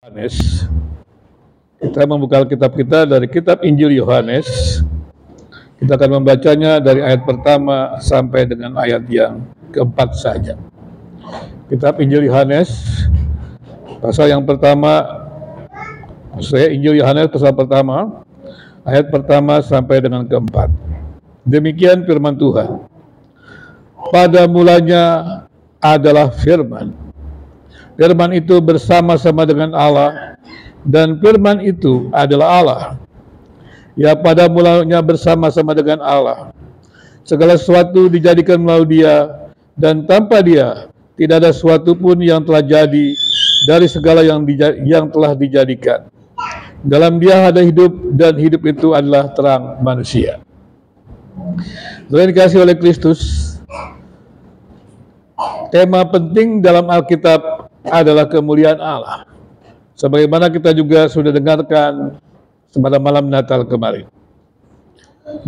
Yohanes. Kita membuka kitab kita dari kitab Injil Yohanes. Kita akan membacanya dari ayat pertama sampai dengan ayat yang keempat saja. Kitab Injil Yohanes, pasal yang pertama, Injil Yohanes pasal pertama, ayat pertama sampai dengan keempat. Demikian firman Tuhan. Pada mulanya adalah firman. Firman itu bersama-sama dengan Allah, dan firman itu adalah Allah. Ya, pada mulanya bersama-sama dengan Allah. Segala sesuatu dijadikan melalui Dia, dan tanpa Dia tidak ada sesuatu pun yang telah jadi dari segala yang telah dijadikan. Dalam Dia ada hidup, dan hidup itu adalah terang manusia. Saudara dikasihi oleh Kristus, tema penting dalam Alkitab adalah kemuliaan Allah. Sebagaimana kita juga sudah dengarkan pada malam Natal kemarin.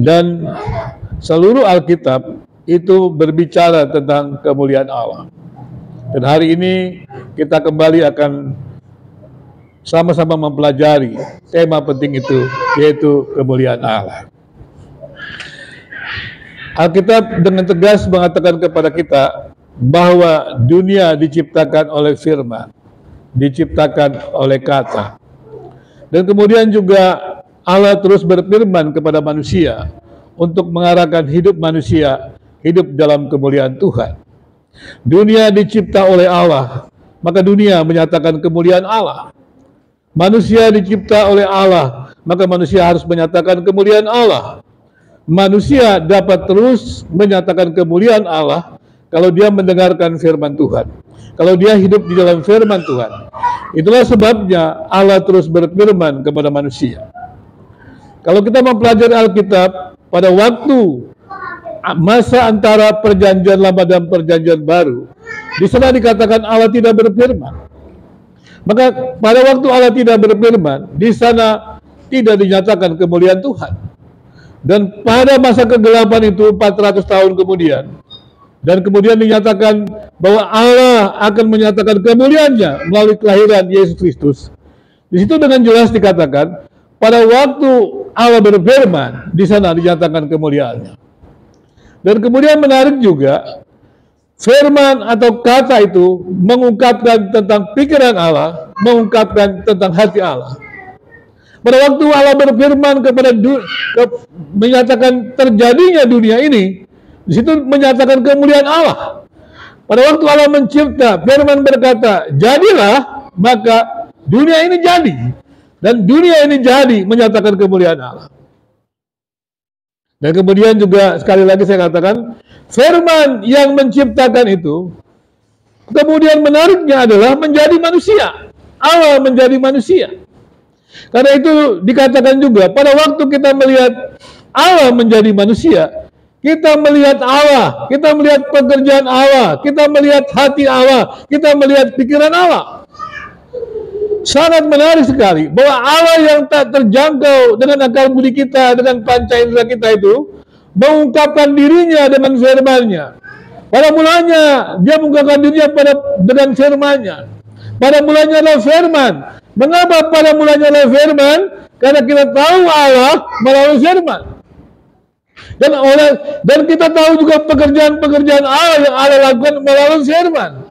Dan seluruh Alkitab itu berbicara tentang kemuliaan Allah. Dan hari ini kita kembali akan sama-sama mempelajari tema penting itu, yaitu kemuliaan Allah. Alkitab dengan tegas mengatakan kepada kita bahwa dunia diciptakan oleh firman, diciptakan oleh kata. Dan kemudian juga Allah terus berfirman kepada manusia untuk mengarahkan hidup manusia, hidup dalam kemuliaan Tuhan. Dunia dicipta oleh Allah, maka dunia menyatakan kemuliaan Allah. Manusia dicipta oleh Allah, maka manusia harus menyatakan kemuliaan Allah. Manusia dapat terus menyatakan kemuliaan Allah kalau dia mendengarkan firman Tuhan, kalau dia hidup di dalam firman Tuhan. Itulah sebabnya Allah terus berfirman kepada manusia. Kalau kita mempelajari Alkitab pada waktu masa antara perjanjian lama dan perjanjian baru, di sana dikatakan Allah tidak berfirman. Maka pada waktu Allah tidak berfirman, di sana tidak dinyatakan kemuliaan Tuhan. Dan pada masa kegelapan itu 400 tahun kemudian, dan kemudian dinyatakan bahwa Allah akan menyatakan kemuliaannya melalui kelahiran Yesus Kristus. Di situ dengan jelas dikatakan pada waktu Allah berfirman, di sana dinyatakan kemuliaannya. Dan kemudian menarik juga, firman atau kata itu mengungkapkan tentang pikiran Allah, mengungkapkan tentang hati Allah. Pada waktu Allah berfirman menyatakan terjadinya dunia ini, di situ menyatakan kemuliaan Allah. Pada waktu Allah mencipta, firman berkata, jadilah, maka dunia ini jadi. Dan dunia ini jadi menyatakan kemuliaan Allah. Dan kemudian juga sekali lagi saya katakan, firman yang menciptakan itu, kemudian menariknya adalah menjadi manusia. Allah menjadi manusia. Karena itu dikatakan juga, pada waktu kita melihat Allah menjadi manusia, kita melihat Allah, kita melihat pekerjaan Allah, kita melihat hati Allah, kita melihat pikiran Allah. Sangat menarik sekali bahwa Allah yang tak terjangkau dengan akal budi kita, dengan panca indera kita itu, mengungkapkan dirinya dengan firman-Nya. Pada mulanya Dia mengungkapkan dirinya dengan firman-Nya. Pada mulanya adalah firman. Mengapa pada mulanya adalah firman? Karena kita tahu Allah melalui firman. Dan kita tahu juga pekerjaan-pekerjaan Allah yang Allah lakukan melalui firman.